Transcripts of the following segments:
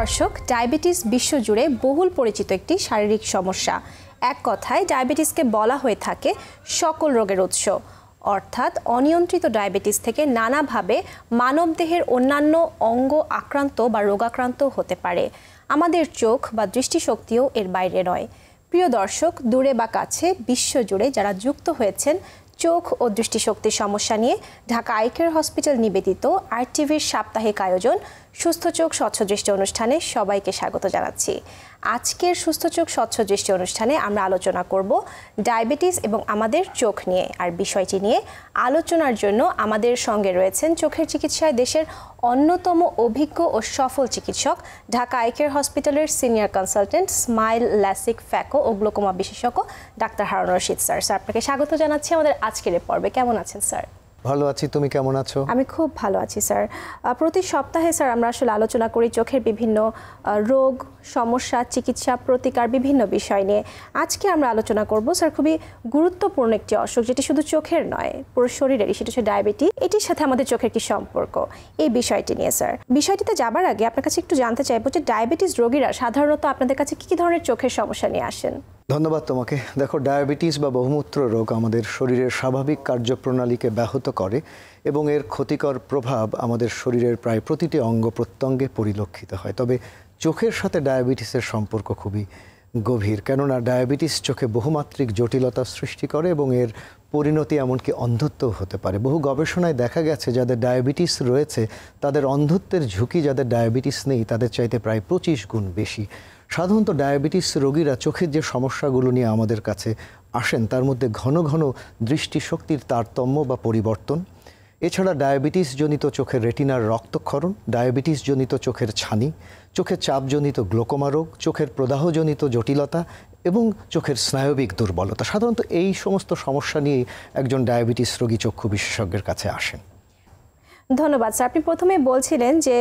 দর্শক, ডায়াবেটিস বিশ্বজুড়ে বহুল পরিচিত একটি শারীরিক সমস্যা। এক কথায় ডায়াবেটিসকে বলা হয়ে থাকে সকল রোগের উৎস। অর্থাৎ অনিয়ন্ত্রিত ডায়াবেটিস থেকে নানাভাবে মানবদেহের অন্যান্য অঙ্গ আক্রান্ত বা রোগাক্রান্ত হতে পারে। আমাদের চোখ বা দৃষ্টিশক্তিও এর বাইরে নয়। প্রিয় দর্শক, দূরে বা কাছে বিশ্বজুড়ে যারা যুক্ত হয়েছেন চোখ ও দৃষ্টিশক্তির সমস্যা নিয়ে, ঢাকা আই কেয়ার হসপিটাল নিবেদিত RTVর সাপ্তাহিক আয়োজন সুস্থ চোখ স্বচ্ছ দৃষ্টি অনুষ্ঠানে সবাইকে স্বাগত জানাচ্ছি। আজকের সুস্থ চোখ স্বচ্ছ দৃষ্টি অনুষ্ঠানে আমরা আলোচনা করব ডায়াবেটিস এবং আমাদের চোখ নিয়ে। আর বিষয়টি নিয়ে আলোচনার জন্য আমাদের সঙ্গে রয়েছেন চোখের চিকিৎসায় দেশের অন্যতম অভিজ্ঞ ও সফল চিকিৎসক, ঢাকা আই কেয়ার হসপিটালের senior consultant, smile, LASIK, phaco ও গ্লোকোমা বিশেষজ্ঞ doctor Harun Rashid sir. Sir, আপনাকে স্বাগত জানাচ্ছি আমাদের আজকের পর্বে। কেমন আছেন স্যার? ভালো আছি, তুমি কেমন আছো? আমি খুব ভালো আছি স্যার। প্রতি সপ্তাহে স্যার আমরা আসলে আলোচনা করি চোখের বিভিন্ন রোগ, সমস্যা, চিকিৎসা, প্রতিকার, বিভিন্ন বিষয় নিয়ে। আজকে আমরা আলোচনা করব স্যার খুবই গুরুত্বপূর্ণ একটি অসুখ, যেটি শুধু চোখের নয়, পুরো শরীরেরই, সেটা হচ্ছে ডায়াবেটিস। এটির সাথে আমাদের চোখের কি সম্পর্ক, এই বিষয়টি নিয়ে স্যার। বিষয়টিতে যাবার আগে আপনার কাছে একটু জানতে চাইবো যে ডায়াবেটিস রোগীরা সাধারণত আপনাদের কাছে কি ধরনের চোখের সমস্যা নিয়ে আসেন? ধন্যবাদ তোমাকে। দেখো, ডায়াবেটিস বা বহুমূত্র রোগ আমাদের শরীরের স্বাভাবিক কার্যপ্রণালীকে ব্যাহত করে এবং এর ক্ষতিকর প্রভাব আমাদের শরীরের প্রায় প্রতিটি অঙ্গ প্রত্যঙ্গে পরিলক্ষিত হয়। তবে চোখের সাথে ডায়াবেটিসের সম্পর্ক খুবই গভীর, কেননা ডায়াবেটিস চোখে বহুমাত্রিক জটিলতা সৃষ্টি করে এবং এর পরিণতি এমনকি অন্ধত্বও হতে পারে। বহু গবেষণায় দেখা গেছে যাদের ডায়াবেটিস রয়েছে তাদের অন্ধত্বের ঝুঁকি যাদের ডায়াবেটিস নেই তাদের চাইতে প্রায় 25 গুণ বেশি। সাধারণত ডায়াবেটিস রোগীরা চোখের যে সমস্যাগুলো নিয়ে আমাদের কাছে আসেন তার মধ্যে ঘন ঘন দৃষ্টিশক্তির তারতম্য বা পরিবর্তন, এছাড়া ডায়াবেটিস জনিত চোখের রেটিনার রক্তক্ষরণ, ডায়াবেটিস জনিত চোখের ছানি, চোখের চাপজনিত গ্লোকোমা রোগ, চোখের প্রদাহজনিত জটিলতা এবং চোখের স্নায়বিক দুর্বলতা। সাধারণত এই সমস্ত সমস্যা নিয়ে একজন ডায়াবেটিস রোগী চক্ষু বিশেষজ্ঞের কাছে আসেন। ধন্যবাদ স্যার। আপনি প্রথমে বলছিলেন যে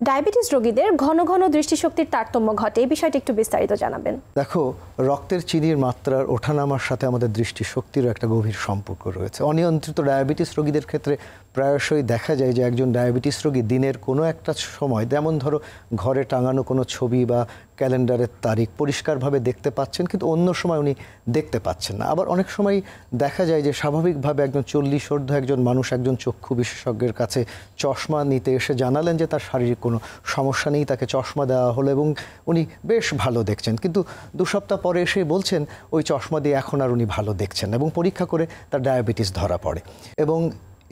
ডায়াবেটিস রোগীদের ঘন ঘন দৃষ্টিশক্তির তারতম্য ঘটে, এই বিষয়টি একটু বিস্তারিত জানাবেন। দেখো, রক্তের চিনির মাত্রার ওঠানামার সাথে আমাদের দৃষ্টিশক্তিরও একটা গভীর সম্পর্ক রয়েছে। অনিয়ন্ত্রিত ডায়াবেটিস রোগীদের ক্ষেত্রে প্রায়শই দেখা যায় যে একজন ডায়াবেটিস রোগী দিনের কোনো একটা সময়, যেমন ধরো ঘরে টাঙানো কোনো ছবি বা ক্যালেন্ডারের তারিখ পরিষ্কারভাবে দেখতে পাচ্ছেন, কিন্তু অন্য সময় উনি দেখতে পাচ্ছেন না। আবার অনেক সময় দেখা যায় যে স্বাভাবিকভাবে একজন 40 একজন মানুষ একজন চক্ষু বিশেষজ্ঞের কাছে চশমা নিতে এসে জানালেন যে তার শারীরিক কোনো সমস্যা নেই, তাকে চশমা দেওয়া হলো এবং উনি বেশ ভালো দেখছেন, কিন্তু 2 সপ্তাহ পরে এসে বলছেন ওই চশমা দিয়ে এখন আর উনি ভালো দেখছেন এবং পরীক্ষা করে তার ডায়াবেটিস ধরা পড়ে। এবং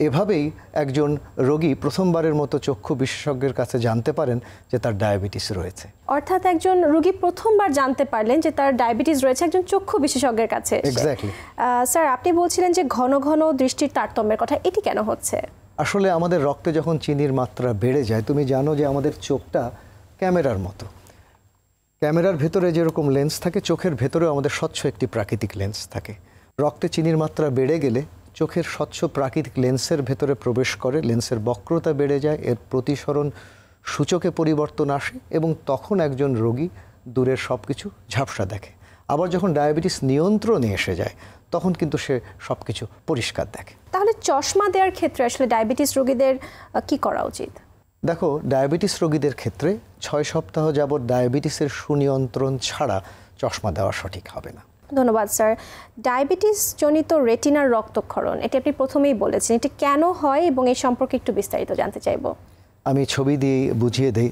এভাবেই একজন রোগী প্রথমবারের মতো চক্ষু বিশেষজ্ঞের কাছে জানতে পারেন যে তার ডায়াবেটিস রয়েছে। অর্থাৎ একজন রোগী প্রথমবার জানতে পারলেন যে তার ডায়াবেটিস রয়েছে একজন চক্ষু বিশেষজ্ঞের কাছে। এক্স্যাক্টলি স্যার, আপনি বলছিলেন যে ঘন ঘন দৃষ্টির তারতম্যের কথা, এটি কেন হচ্ছে? আসলে আমাদের রক্তে যখন চিনির মাত্রা বেড়ে যায়, তুমি জানো যে আমাদের চোখটা ক্যামেরার মতো। ক্যামেরার ভেতরে যেরকম লেন্স থাকে, চোখের ভেতরেও আমাদের স্বচ্ছ একটি প্রাকৃতিক লেন্স থাকে। রক্তে চিনির মাত্রা বেড়ে গেলে চোখের স্বচ্ছ প্রাকৃতিক লেন্সের ভেতরে প্রবেশ করে, লেন্সের বক্রতা বেড়ে যায়, এর প্রতিসরণ সূচকে পরিবর্তন আসে এবং তখন একজন রোগী দূরের সব কিছু ঝাপসা দেখে। আবার যখন ডায়াবেটিস নিয়ন্ত্রণে এসে যায় তখন কিন্তু সে সব কিছু পরিষ্কার দেখে। তাহলে চশমা দেওয়ার ক্ষেত্রে আসলে ডায়াবেটিস রোগীদের কি করা উচিত? দেখো, ডায়াবেটিস রোগীদের ক্ষেত্রে 6 সপ্তাহ যাবৎ ডায়াবেটিসের সুনিয়ন্ত্রণ ছাড়া চশমা দেওয়া সঠিক হবে না। ধন্যবাদ স্যার। ডায়াবেটিস জনিত রেটিনার রক্তক্ষরণ, এটি আপনি প্রথমেই বলেছেন, এটি কেন হয় এবং এই সম্পর্কে একটু বিস্তারিত জানতে চাইব। আমি ছবি দিয়ে বুঝিয়ে দেই।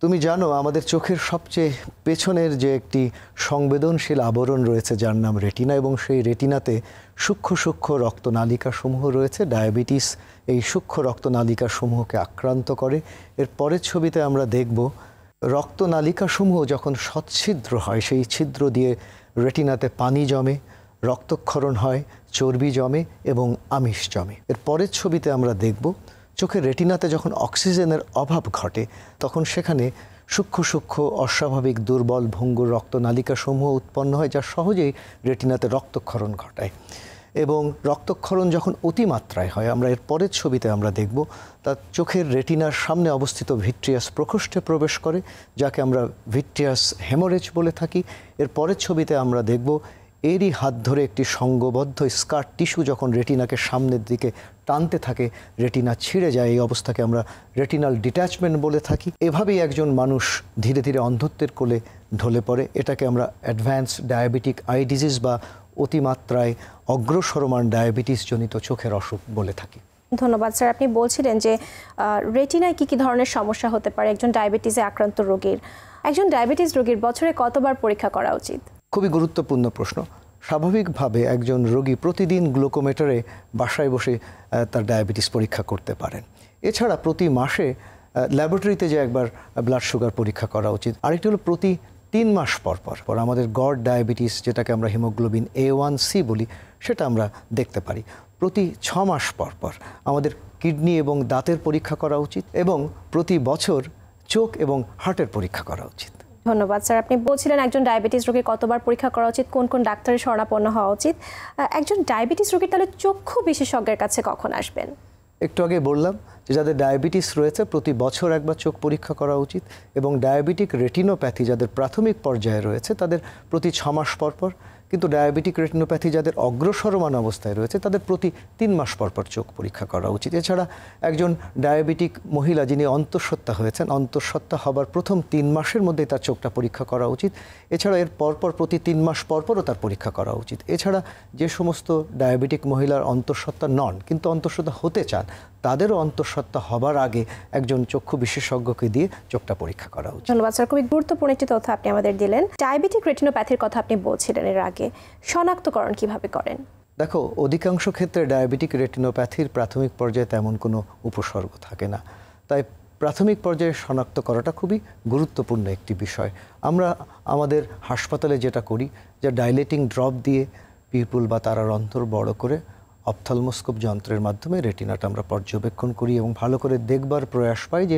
তুমি জানো আমাদের চোখের সবচেয়ে পেছনের যে একটি সংবেদনশীল আবরণ রয়েছে যার নাম রেটিনা, এবং সেই রেটিনাতে সূক্ষ্ম সূক্ষ্ম রক্তনালিকা সমূহ রয়েছে। ডায়াবেটিস এই সূক্ষ্ম রক্তনালিকা সমূহকে আক্রান্ত করে। এর পরের ছবিতে আমরা দেখব রক্তনালিকা সমূহ যখন সচ্ছিদ্র হয়, সেই ছিদ্র দিয়ে রেটিনাতে পানি জমে, রক্তক্ষরণ হয়, চর্বি জমে এবং আমিষ জমে। এর পরের ছবিতে আমরা দেখব চোখের রেটিনাতে যখন অক্সিজেনের অভাব ঘটে তখন সেখানে সূক্ষ্ম সূক্ষ্ম অস্বাভাবিক দুর্বল ভঙ্গুর রক্তনালিকা সমূহ উৎপন্ন হয়, যা সহজেই রেটিনাতে রক্তক্ষরণ ঘটায়। এবং রক্তক্ষরণ যখন অতিমাত্রায় হয়, আমরা এর পরের ছবিতে আমরা দেখব তার চোখের রেটিনার সামনে অবস্থিত ভিট্রিয়াস প্রকোষ্ঠে প্রবেশ করে, যাকে আমরা ভিট্রিয়াস হেমোরেজ বলে থাকি। এর পরের ছবিতে আমরা দেখব এরই হাত ধরে একটি সংঘবদ্ধ স্কার টিস্যু যখন রেটিনাকে সামনের দিকে টানতে থাকে, রেটিনা ছিঁড়ে যায়। এই অবস্থাকে আমরা রেটিনাল ডিট্যাচমেন্ট বলে থাকি। এভাবেই একজন মানুষ ধীরে ধীরে অন্ধত্বের কোলে ঢলে পড়ে। এটাকে আমরা অ্যাডভান্স ডায়াবেটিক আই ডিজিজ বা অতিমাত্রায় অগ্রসরমান ডায়াবেটিস জনিত চোখের অসুখ বলে থাকি। ধন্যবাদ স্যার। আপনি বলছিলেন যে রেটিনায় কি ধরনের সমস্যা হতে পারে একজন ডায়াবেটিসে আক্রান্ত রোগীর। একজন ডায়াবেটিস রোগীর বছরে কতবার পরীক্ষা করা উচিত? খুবই গুরুত্বপূর্ণ প্রশ্ন। স্বাভাবিকভাবে একজন রোগী প্রতিদিন গ্লুকোমিটারে বাসায় বসে তার ডায়াবেটিস পরীক্ষা করতে পারেন। এছাড়া প্রতি মাসে ল্যাবরেটরিতে যে একবার ব্লাড সুগার পরীক্ষা করা উচিত। আরেকটি হলো প্রতি 3 মাস পর পর আমাদের গড় ডায়াবেটিস, যেটাকে আমরা হিমোগ্লোবিন A1C বলি, সেটা আমরা দেখতে পারি। প্রতি 6 মাস পর আমাদের কিডনি এবং দাঁতের পরীক্ষা করা উচিত এবং প্রতি বছর চোখ এবং হার্টের পরীক্ষা করা উচিত। ধন্যবাদ স্যার। আপনি বলছিলেন একজন ডায়াবেটিস রোগীর কতবার পরীক্ষা করা উচিত, কোন কোন ডাক্তারের শরণাপন্ন হওয়া উচিত। একজন ডায়াবেটিস রোগীর তাহলে চক্ষু বিশেষজ্ঞের কাছে কখন আসবেন? একটু আগে বললাম যে যাদের ডায়াবেটিস রয়েছে প্রতি বছর একবার চোখ পরীক্ষা করা উচিত এবং ডায়াবেটিক রেটিনোপ্যাথি যাদের প্রাথমিক পর্যায়ে রয়েছে তাদের প্রতি 6 মাস পর। কিন্তু ডায়াবেটিক রেটিনোপ্যাথি যাদের অগ্রসরমান অবস্থায় রয়েছে তাদের প্রতি 3 মাস পর চোখ পরীক্ষা করা উচিত। এছাড়া একজন ডায়াবেটিক মহিলা যিনি অন্তঃসত্ত্বা হয়েছেন, অন্তঃসত্ত্বা হবার প্রথম 3 মাসের মধ্যে তার চোখটা পরীক্ষা করা উচিত। এছাড়া এর পরপর প্রতি 3 মাস পরও তার পরীক্ষা করা উচিত। এছাড়া যে সমস্ত ডায়াবেটিক মহিলার অন্তঃসত্ত্বা নন কিন্তু অন্তঃসত্ত্বা হতে চান, তাদেরও অন্তঃসত্ত্বা হবার আগে একজন চক্ষু বিশেষজ্ঞকে দিয়ে চোখটা পরীক্ষা করা উচিত। ধন্যবাদ স্যার। খুবই গুরুত্বপূর্ণ একটি তথ্য আপনি আমাদের দিলেন। ডায়াবেটিক রেটিনোপ্যাথির কথা আপনি বলছিলেন এর আগে, শনাক্তকরণ কিভাবে করেন? দেখো, অধিকাংশ ক্ষেত্রে ডায়াবেটিক রেটিনোপ্যাথির প্রাথমিক পর্যায়ে তেমন কোনো উপসর্গ থাকে না, তাই প্রাথমিক পর্যায়ে শনাক্ত করাটা খুবই গুরুত্বপূর্ণ একটি বিষয়। আমরা আমাদের হাসপাতালে যেটা করি যে ডাইলেটিং ড্রপ দিয়ে পিপুল বা তারার অন্তর বড় করে অপথলমোস্কোপ যন্ত্রের মাধ্যমে রেটিনাটা আমরা পর্যবেক্ষণ করি এবং ভালো করে দেখবার প্রয়াস পাই যে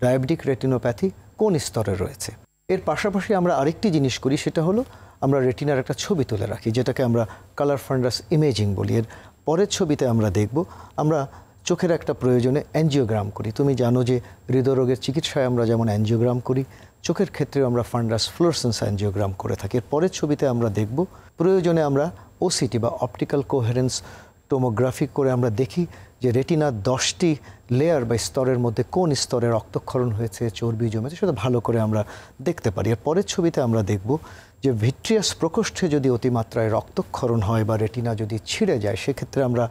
ডায়াবেটিক রেটিনোপ্যাথি কোন স্তরে রয়েছে। এর পাশাপাশি আমরা আরেকটি জিনিস করি, সেটা হলো আমরা রেটিনার একটা ছবি তুলে রাখি, যেটাকে আমরা কালার ফান্ডাস ইমেজিং বলি। এর পরের ছবিতে আমরা দেখব আমরা চোখের একটা প্রয়োজনে অ্যাঞ্জিওগ্রাম করি। তুমি জানো যে হৃদরোগের চিকিৎসায় আমরা যেমন অ্যাঞ্জিওগ্রাম করি, চোখের ক্ষেত্রেও আমরা ফান্ডাস ফ্লোরসেন্স অ্যাঞ্জিওগ্রাম করে থাকি। এর পরের ছবিতে আমরা দেখব প্রয়োজনে আমরা ওসিটি বা অপটিক্যাল কোহেরেন্স টোমোগ্রাফি করে আমরা দেখি যে রেটিনার 10টি লেয়ার বা স্তরের মধ্যে কোন স্তরে রক্তক্ষরণ হয়েছে, চর্বি জমেছে, সেটা ভালো করে আমরা দেখতে পারি। এর পরের ছবিতে আমরা দেখব যে ভিট্রিয়াস প্রকোষ্ঠে যদি অতিমাত্রায় রক্তক্ষরণ হয় বা রেটিনা যদি ছিঁড়ে যায়, সেক্ষেত্রে আমরা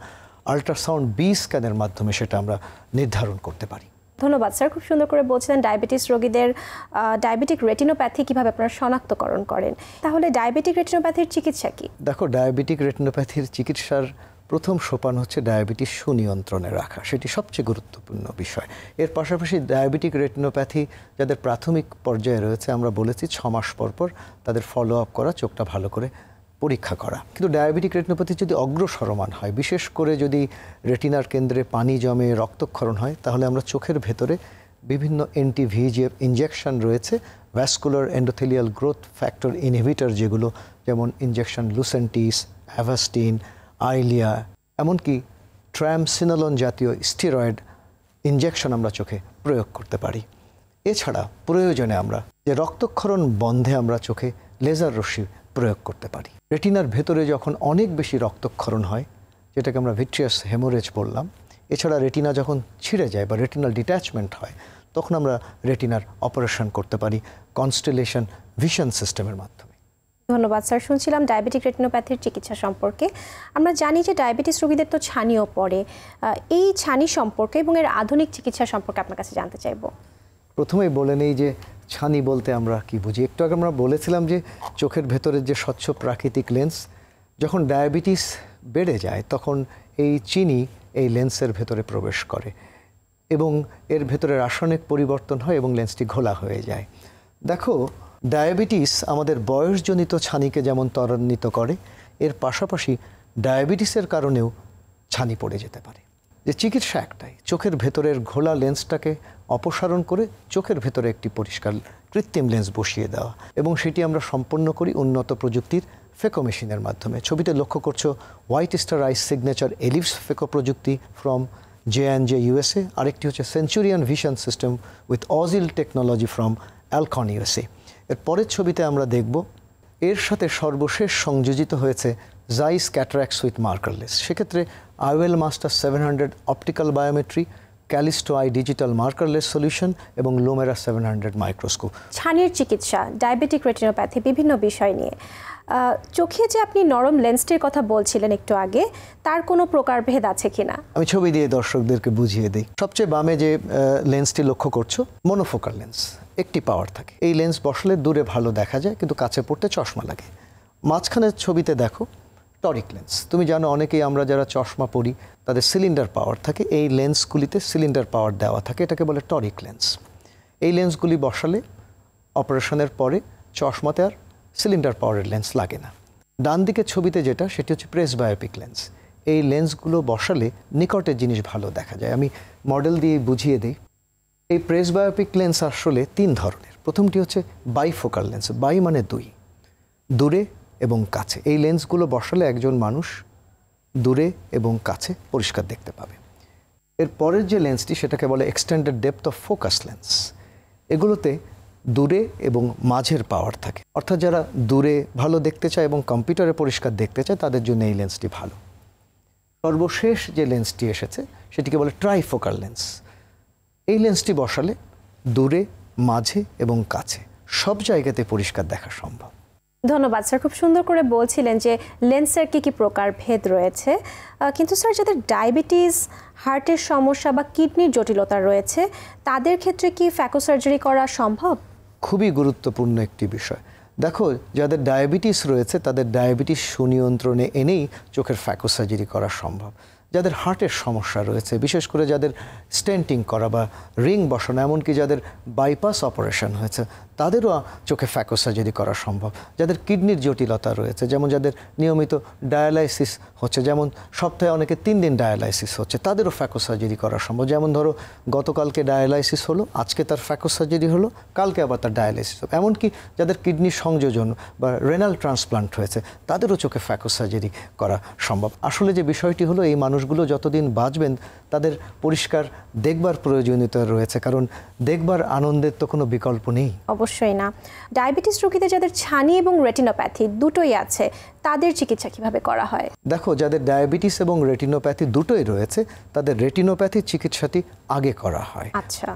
আল্ট্রাসাউন্ড বি স্ক্যানের মাধ্যমে সেটা আমরা নির্ধারণ করতে পারি। ধন্যবাদ স্যার। খুব সুন্দর করে বলছিলেন ডায়াবেটিস রোগীদের ডায়াবেটিক রেটিনোপ্যাথি কিভাবে আপনারা শনাক্তকরণ করেন। তাহলে ডায়াবেটিক রেটিনোপ্যাথির চিকিৎসা কি? দেখো, ডায়াবেটিক রেটিনোপ্যাথির চিকিৎসার প্রথম সোপান হচ্ছে ডায়াবেটিস সুনিয়ন্ত্রণে রাখা, সেটি সবচেয়ে গুরুত্বপূর্ণ বিষয়। এর পাশাপাশি ডায়াবেটিক রেটিনোপ্যাথি যাদের প্রাথমিক পর্যায়ে রয়েছে আমরা বলেছি 6 মাস পর তাদের ফলো আপ করা, চোখটা ভালো করে পরীক্ষা করা। কিন্তু ডায়াবেটিক রেটিনোপ্যাথি যদি অগ্রসরমান হয়, বিশেষ করে যদি রেটিনার কেন্দ্রে পানি জমে রক্তক্ষরণ হয়, তাহলে আমরা চোখের ভেতরে বিভিন্ন অ্যান্টি-VEGF ইনজেকশন রয়েছে, vascular endothelial growth factor inhibitor, যেগুলো যেমন ইনজেকশন লুসেন্টিস, অ্যাভাস্টিন, আইলিয়া, এমনকি ট্রামসিনোলন জাতীয় স্টেরয়েড ইনজেকশন আমরা চোখে প্রয়োগ করতে পারি। এছাড়া প্রয়োজনে আমরা যে রক্তক্ষরণ বন্ধে আমরা চোখে লেজার রশ্মি প্রয়োগ করতে পারি। রেটিনার ভেতরে যখন অনেক বেশি রক্তক্ষরণ হয়, যেটাকে আমরা ভিট্রিয়াস হেমোরেজ বললাম, এছাড়া রেটিনা যখন ছিঁড়ে যায় বা রেটিনাল ডিট্যাচমেন্ট হয়, তখন আমরা রেটিনার অপারেশন করতে পারি কনস্টেলেশন ভিশন সিস্টেমের মাধ্যমে। ধন্যবাদ স্যার। শুনছিলাম ডায়াবেটিক রেটিনোপ্যাথির চিকিৎসা সম্পর্কে। আমরা জানি যে ডায়াবেটিস রোগীদের তো ছানিও পড়ে, এই ছানি সম্পর্কে এবং এর আধুনিক চিকিৎসা সম্পর্কে আপনার কাছে জানতে চাইব। প্রথমেই বলে নেই যে ছানি বলতে আমরা কি বুঝি। একটু আগে আমরা বলেছিলাম যে চোখের ভেতরের যে স্বচ্ছ প্রাকৃতিক লেন্স, যখন ডায়াবেটিস বেড়ে যায় তখন এই চিনি এই লেন্সের ভেতরে প্রবেশ করে এবং এর ভেতরে রাসায়নিক পরিবর্তন হয় এবং লেন্সটি ঘোলা হয়ে যায়। দেখো, ডায়াবেটিস আমাদের বয়সজনিত ছানিকে যেমন ত্বরান্বিত করে, এর পাশাপাশি ডায়াবেটিসের কারণেও ছানি পড়ে যেতে পারে। যে চিকিৎসা একটাই, চোখের ভেতরের ঘোলা লেন্সটাকে অপসারণ করে চোখের ভেতরে একটি পরিষ্কার কৃত্রিম লেন্স বসিয়ে দেওয়া, এবং সেটি আমরা সম্পন্ন করি উন্নত প্রযুক্তির ফেকো মেশিনের মাধ্যমে। ছবিতে লক্ষ্য করছো white star ice signature Ellips phaco প্রযুক্তি ফ্রম J&J USA, আরেকটি হচ্ছে Centurion vision system with Ozil technology from Alcon USA। এর পরের ছবিতে আমরা দেখব এর সাথে সর্বশেষ সংযোজিত হয়েছে জাইস ক্যাটারাক্টস উইথ মার্কারলেস। সেক্ষেত্রে IOL Master 700 optical biometry, Callisto eye digital markerless solution এবং লোমেরা 700 মাইক্রোস্কোপ। ছানির চিকিৎসা, ডায়াবেটিক রেটিনোপ্যাথি, বিভিন্ন বিষয় নিয়ে চোখে যে আপনি নরম লেন্সটির কথা বলছিলেন একটু আগে, তার কোনো প্রকারভেদ আছে কিনা? আমি ছবি দিয়ে দর্শকদেরকে বুঝিয়ে দিই। সবচেয়ে বামে যে লেন্সটি লক্ষ্য করছো, মনোফোকাল লেন্স, একটি পাওয়ার থাকে। এই লেন্স বসলে দূরে ভালো দেখা যায়, কিন্তু কাছে পড়তে চশমা লাগে। মাঝখানের ছবিতে দেখো টরিক লেন্স। তুমি জানো অনেকেই আমরা যারা চশমা পরি তাদের সিলিন্ডার পাওয়ার থাকে, এই লেন্সগুলিতে সিলিন্ডার পাওয়ার দেওয়া থাকে, এটাকে বলে টরিক লেন্স। এই লেন্সগুলি বসালে অপারেশনের পরে চশমাতে আর সিলিন্ডার পাওয়ারের লেন্স লাগে না। ডান দিকের ছবিতে যেটা, সেটি হচ্ছে প্রেসবায়োপিক লেন্স। এই লেন্সগুলো বসালে নিকটের জিনিস ভালো দেখা যায়। আমি মডেল দিয়ে বুঝিয়ে দিই। এই প্রেসবায়োপিক লেন্স আসলে 3 ধরনের। প্রথমটি হচ্ছে বাইফোকাল লেন্স, বাই মানে 2, দূরে এবং কাছে। এই লেন্সগুলো বসালে একজন মানুষ দূরে এবং কাছে পরিষ্কার দেখতে পাবে। এর পরের যে লেন্সটি, সেটাকে বলে extended depth of focus lens. এগুলোতে দূরে এবং মাঝের পাওয়ার থাকে, অর্থাৎ যারা দূরে ভালো দেখতে চায় এবং কম্পিউটারে পরিষ্কার দেখতে চায় তাদের জন্য এই লেন্সটি ভালো। সর্বশেষ যে লেন্সটি এসেছে সেটিকে বলে ট্রাইফোকাল লেন্স। এই লেন্সটি বসালে দূরে, মাঝে এবং কাছে সব জায়গাতে পরিষ্কার দেখা সম্ভব। ধন্যবাদ স্যার, খুব সুন্দর করে বলছিলেন যে লেন্সের কি প্রকার ভেদ রয়েছে। কিন্তু স্যার, যাদের ডায়াবেটিস, হার্টের সমস্যা বা কিডনির জটিলতা রয়েছে, তাদের ক্ষেত্রে কি ফ্যাকো সার্জারি করা সম্ভব? খুবই গুরুত্বপূর্ণ একটি বিষয়। দেখো, যাদের ডায়াবেটিস রয়েছে তাদের ডায়াবেটিস সুনিয়ন্ত্রণে এনেই চোখের ফ্যাকো সার্জারি করা সম্ভব। যাদের হার্টের সমস্যা রয়েছে, বিশেষ করে যাদের স্টেন্টিং করা বা রিং বসানো, এমনকি যাদের বাইপাস অপারেশন হয়েছে, তাদেরও চোখে ফ্যাকো সার্জারি করা সম্ভব। যাদের কিডনির জটিলতা রয়েছে, যেমন যাদের নিয়মিত ডায়ালাইসিস হচ্ছে, যেমন সপ্তাহে অনেকে 3 দিন ডায়ালাইসিস হচ্ছে, তাদেরও ফ্যাকো সার্জারি করা সম্ভব। যেমন ধরো গতকালকে ডায়ালাইসিস হলো, আজকে তার ফ্যাকো সার্জারি হলো, কালকে আবার তার ডায়ালাইসিস হবে। এমনকি যাদের কিডনির সংযোজন বা রেনাল ট্রান্সপ্লান্ট হয়েছে, তাদেরও চোখে ফ্যাকো সার্জারি করা সম্ভব। আসলে যে বিষয়টি হলো, এই মানুষগুলো যতদিন বাঁচবেন তাদের পরিষ্কার দেখবার প্রয়োজনীয়তা রয়েছে, কারণ দেখবার আনন্দের তো কোনো বিকল্প নেই। অবশ্যই না। ডায়াবেটিস রোগীদের যাদের ছানি এবং রেটিনোপ্যাথি দুটোই আছে, তাদের চিকিৎসা কিভাবে করা হয়? দেখো, যাদের ডায়াবেটিস এবং রেটিনোপ্যাথি দুটোই রয়েছে, তাদের রেটিনোপ্যাথির চিকিৎসাটি আগে করা হয়, আচ্ছা,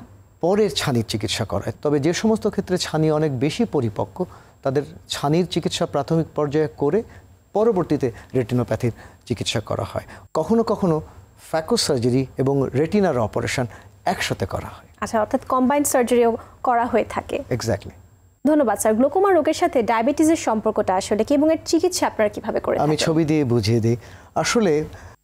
পরে ছানির চিকিৎসা করা হয়। তবে যে সমস্ত ক্ষেত্রে ছানি অনেক বেশি পরিপক্ক, তাদের ছানির চিকিৎসা প্রাথমিক পর্যায়ে করে পরবর্তীতে রেটিনোপ্যাথির চিকিৎসা করা হয়। কখনো কখনো ফ্যাকো সার্জারি এবং রেটিনার অপারেশন একসাথে করা হয়। আচ্ছা, অর্থাৎ কম্বাইন্ড সার্জারিও করা হয়ে থাকে। এক্স্যাক্টলি। ধন্যবাদ স্যার। গ্লোকোমা রোগের সাথে ডায়াবেটিসের সম্পর্কটা আসলে কি, এবং এর চিকিৎসা আপনারা কিভাবে করে থাকেন? আমি ছবি দিয়ে বুঝিয়ে দিই। আসলে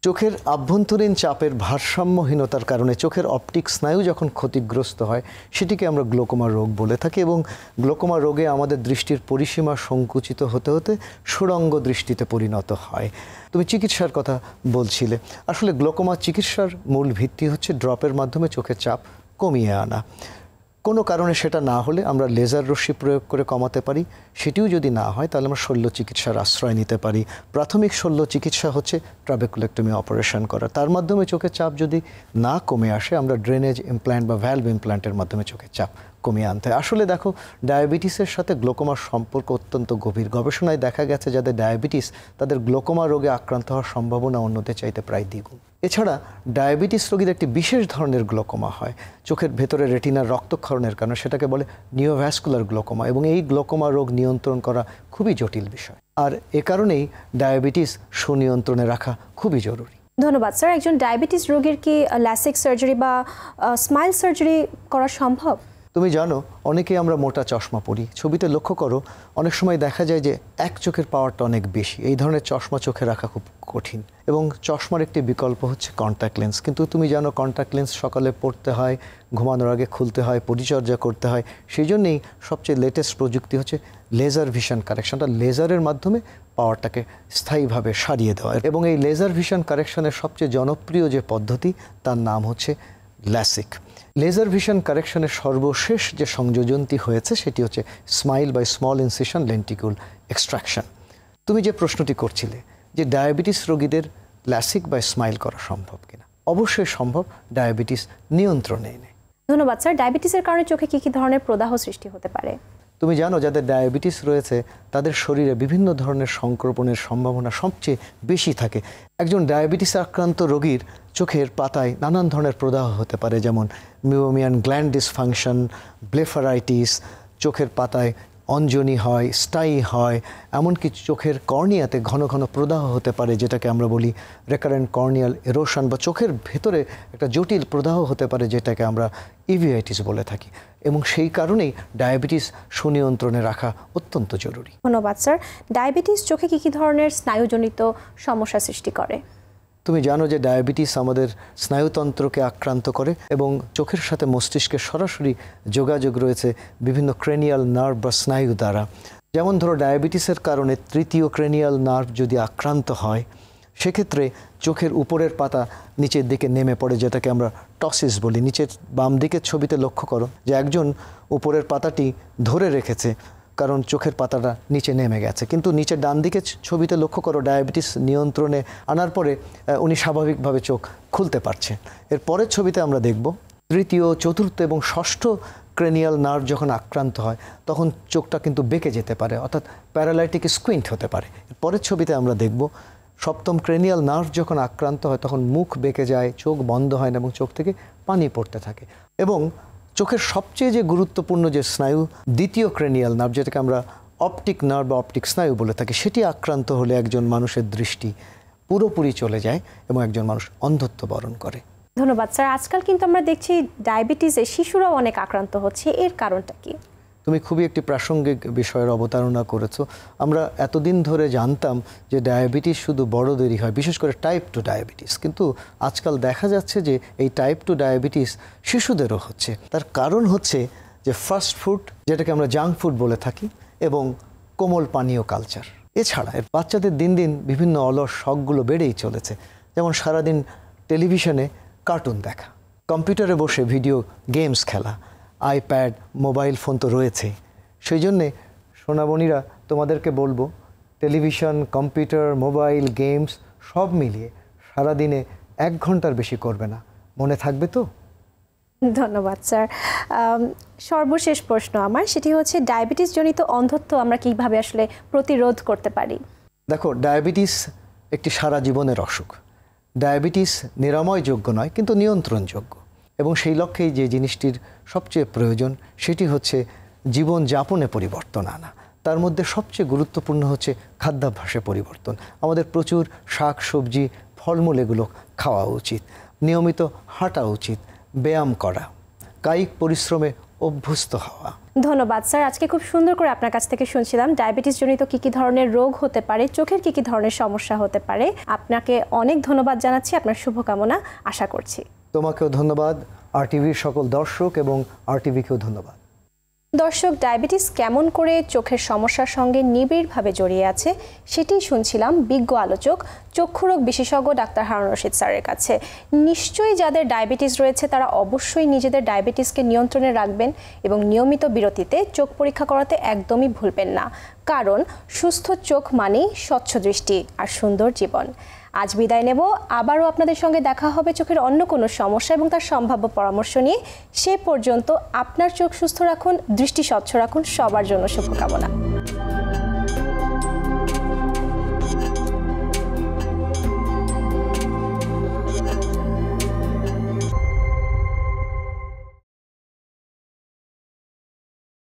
চোখের আভ্যন্তরীণ চাপের ভারসাম্যহীনতার কারণে চোখের অপটিক স্নায়ু যখন ক্ষতিগ্রস্ত হয়, সেটিকে আমরা গ্লোকোমা রোগ বলে থাকি। এবং গ্লোকোমা রোগে আমাদের দৃষ্টির পরিসীমা সংকুচিত হতে হতে সুড়ঙ্গ দৃষ্টিতে পরিণত হয়। তুমি চিকিৎসার কথা বলছিলে। আসলে গ্লোকোমা চিকিৎসার মূল ভিত্তি হচ্ছে ড্রপের মাধ্যমে চোখের চাপ কমিয়ে আনা। কোনো কারণে সেটা না হলে আমরা লেজার রশ্মি প্রয়োগ করে কমাতে পারি। সেটিও যদি না হয় তাহলে আমরা শল্য চিকিৎসার আশ্রয় নিতে পারি। প্রাথমিক শল্য চিকিৎসা হচ্ছে ট্রাবেকুলেক্টমি অপারেশন করা। তার মাধ্যমে চোখের চাপ যদি না কমে আসে, আমরা ড্রেনেজ ইমপ্ল্যান্ট বা ভ্যালভ ইমপ্ল্যান্টের মাধ্যমে চোখের চাপ কমিয়ে আনতে হয়। আসলে দেখো, ডায়াবেটিসের সাথে গ্লোকোমার সম্পর্ক অত্যন্ত গভীর। গবেষণায় দেখা গেছে যাদের ডায়াবেটিস, তাদের গ্লোকোমা রোগে আক্রান্ত হওয়ার সম্ভাবনা অন্যদের চাইতে প্রায় দ্বিগুণ। এছাড়া ডায়াবেটিস রোগীদের একটি বিশেষ ধরনের গ্লোকোমা হয় চোখের ভেতরে রেটিনার রক্তক্ষরণের কারণে, সেটাকে বলে নিওভ্যাসকুলার গ্লোকোমা। এবং এই গ্লোকোমা রোগ নিয়ন্ত্রণ করা খুবই জটিল বিষয়, আর এ কারণেই ডায়াবেটিস সুনিয়ন্ত্রণে রাখা খুবই জরুরি। ধন্যবাদ স্যার। একজন ডায়াবেটিস রোগীর কি ল্যাসিক সার্জারি বা স্মাইল সার্জারি করা সম্ভব? তুমি জানো, অনেকেই আমরা মোটা চশমা পরি। ছবিতে লক্ষ্য করো, অনেক সময় দেখা যায় যে এক চোখের পাওয়ারটা অনেক বেশি। এই ধরনের চশমা চোখে রাখা খুব কঠিন, এবং চশমার একটি বিকল্প হচ্ছে কন্ট্যাক্ট লেন্স। কিন্তু তুমি জানো, কন্ট্যাক্ট লেন্স সকালে পড়তে হয়, ঘুমানোর আগে খুলতে হয়, পরিচর্যা করতে হয়। সেই জন্যেই সবচেয়ে লেটেস্ট প্রযুক্তি হচ্ছে লেজার ভিশন কারেকশনটা, লেজারের মাধ্যমে পাওয়ারটাকে স্থায়ীভাবে সারিয়ে দেওয়া। এবং এই লেজার ভিশন কারেকশনের সবচেয়ে জনপ্রিয় যে পদ্ধতি, তার নাম হচ্ছে ল্যাসিক। লেজার ভিশন কারেকশনের সর্বশেষ যে সংযোজনটি হয়েছে সেটি হচ্ছে smile by small incision lenticule extraction. তুমি যে প্রশ্নটি করছিলে যে ডায়াবেটিস রোগীদের ল্যাসিক বাই স্মাইল করা সম্ভব কিনা, অবশ্যই সম্ভব, ডায়াবেটিস নিয়ন্ত্রণে এনে। ধন্যবাদ স্যার। ডায়াবেটিসের কারণে চোখে কি কি ধরনের প্রদাহ সৃষ্টি হতে পারে? তুমি জানো যাদের ডায়াবেটিস রয়েছে তাদের শরীরে বিভিন্ন ধরনের সংক্রমণের সম্ভাবনা সবচেয়ে বেশি থাকে। একজন ডায়াবেটিস আক্রান্ত রোগীর চোখের পাতায় নানান ধরনের প্রদাহ হতে পারে, যেমন মিওমিয়ান গ্ল্যান্ড ডিসফাংশন, ব্লেফারাইটিস, চোখের পাতায় অঞ্জনি হয়, স্টাই হয়, এমনকি চোখের কর্নিয়াতে ঘন ঘন প্রদাহ হতে পারে, যেটাকে আমরা বলি রেকারেন্ট কর্নিয়াল এরোশন, বা চোখের ভেতরে একটা জটিল প্রদাহ হতে পারে যেটাকে আমরা ইভিআইটিস বলে থাকি। এবং সেই কারণেই ডায়াবেটিস সুনিয়ন্ত্রণে রাখা অত্যন্ত জরুরি। ধন্যবাদ স্যার। ডায়াবেটিস চোখে কী কী ধরনের স্নায়ুজনিত সমস্যা সৃষ্টি করে? তুমি জানো যে ডায়াবেটিস আমাদের স্নায়ুতন্ত্রকে আক্রান্ত করে এবং চোখের সাথে মস্তিষ্কের সরাসরি যোগাযোগ রয়েছে বিভিন্ন ক্রেনিয়াল নার্ভ বা স্নায়ু দ্বারা। যেমন ধরো ডায়াবেটিসের কারণে তৃতীয় ক্রেনিয়াল নার্ভ যদি আক্রান্ত হয়, সেক্ষেত্রে চোখের উপরের পাতা নিচের দিকে নেমে পড়ে, যেটাকে আমরা টসিস বলি। নিচের বাম দিকের ছবিতে লক্ষ্য করো যে একজন উপরের পাতাটি ধরে রেখেছে কারণ চোখের পাতাটা নিচে নেমে গেছে, কিন্তু নিচের ডান দিকের ছবিতে লক্ষ্য করো ডায়াবেটিস নিয়ন্ত্রণে আনার পরে উনি স্বাভাবিকভাবে চোখ খুলতে পারছে। এর পরের ছবিতে আমরা দেখব তৃতীয়, চতুর্থ এবং ষষ্ঠ ক্রেনিয়াল নার্ভ যখন আক্রান্ত হয় তখন চোখটা কিন্তু বেঁকে যেতে পারে, অর্থাৎ প্যারালাইটিক স্কুইন্ট হতে পারে। এর পরের ছবিতে আমরা দেখব সপ্তম ক্রেনিয়াল নার্ভ যখন আক্রান্ত হয় তখন মুখ বেঁকে যায়, চোখ বন্ধ হয় না এবং চোখ থেকে পানি পড়তে থাকে। এবং চোখের সবচেয়ে যে গুরুত্বপূর্ণ যে স্নায়ু, দ্বিতীয় ক্রেনিয়াল নার্ভ, যেটাকে আমরা অপটিক নার্ভ বা অপটিক স্নায়ু বলে থাকি, সেটি আক্রান্ত হলে একজন মানুষের দৃষ্টি পুরোপুরি চলে যায় এবং একজন মানুষ অন্ধত্ব বরণ করে। ধন্যবাদ স্যার। আজকাল কিন্তু আমরা দেখছি ডায়াবেটিসে শিশুরাও অনেক আক্রান্ত হচ্ছে, এর কারণটা কি? তুমি খুবই একটি প্রাসঙ্গিক বিষয়ের অবতারণা করেছো। আমরা এতদিন ধরে জানতাম যে ডায়াবেটিস শুধু বড়দেরই হয়, বিশেষ করে টাইপ 2 ডায়াবেটিস, কিন্তু আজকাল দেখা যাচ্ছে যে এই টাইপ 2 ডায়াবেটিস শিশুদেরও হচ্ছে। তার কারণ হচ্ছে যে ফাস্ট ফুড, যেটাকে আমরা জাঙ্ক ফুড বলে থাকি, এবং কোমল পানীয় কালচার। এছাড়া বাচ্চাদের দিন দিন বিভিন্ন অলস শখগুলো বেড়েই চলেছে, যেমন সারাদিন টেলিভিশনে কার্টুন দেখা, কম্পিউটারে বসে ভিডিও গেমস খেলা, আইপ্যাড, মোবাইল ফোন তো রয়েছে। সেই জন্যে সোনামণিরা তোমাদেরকে বলবো, টেলিভিশন, কম্পিউটার, মোবাইল, গেমস সব মিলিয়ে সারাদিনে 1 ঘন্টার বেশি করবে না। মনে থাকবে তো? ধন্যবাদ স্যার। সর্বশেষ প্রশ্ন আমার, সেটি হচ্ছে ডায়াবেটিস জনিত অন্ধত্ব আমরা কিভাবে আসলে প্রতিরোধ করতে পারি? দেখো, ডায়াবেটিস একটি সারা জীবনের অসুখ। ডায়াবেটিস নিরাময়যোগ্য নয়, কিন্তু নিয়ন্ত্রণযোগ্য। এবং সেই লক্ষ্যেই যে জিনিসটির সবচেয়ে প্রয়োজন সেটি হচ্ছে জীবনযাপনে পরিবর্তন আনা। তার মধ্যে সবচেয়ে গুরুত্বপূর্ণ হচ্ছে খাদ্যাভ্যাসে পরিবর্তন। আমাদের প্রচুর শাক সবজি, ফলমূল এগুলো খাওয়া উচিত, নিয়মিত হাঁটা উচিত, ব্যায়াম করা, কায়িক পরিশ্রমে অভ্যস্ত হওয়া। ধন্যবাদ স্যার। আজকে খুব সুন্দর করে আপনার কাছ থেকে শুনছিলাম ডায়াবেটিস জনিত কী কী ধরনের রোগ হতে পারে, চোখের কী কী ধরনের সমস্যা হতে পারে। আপনাকে অনেক ধন্যবাদ জানাচ্ছি, আপনার শুভকামনা আশা করছি। তোমাকেও ধন্যবাদ, আরটিভির সকল দর্শক এবং আরটিভিকেও ধন্যবাদ। দর্শক, ডায়াবেটিস কেমন করে চোখের সমস্যার সঙ্গে নিবিড়ভাবে জড়িয়ে আছে সেটি শুনছিলাম বিজ্ঞ আলোচক, চক্ষুরোগ বিশেষজ্ঞ ডাক্তার হারুন রশিদ স্যারের কাছে। নিশ্চয়ই যাদের ডায়াবেটিস রয়েছে তারা অবশ্যই নিজেদের ডায়াবেটিসকে নিয়ন্ত্রণে রাখবেন এবং নিয়মিত বিরতিতে চোখ পরীক্ষা করাতে একদমই ভুলবেন না, কারণ সুস্থ চোখ মানেই স্বচ্ছ দৃষ্টি আর সুন্দর জীবন। আজ বিদায় নেব, আবারও আপনাদের সঙ্গে দেখা হবে চোখের অন্য কোনো সমস্যা এবং তার সম্ভাব্য পরামর্শ নিয়ে। সে পর্যন্ত আপনার চোখ সুস্থ রাখুন, দৃষ্টি স্বচ্ছ রাখুন, সবার জন্য শুভকামনা।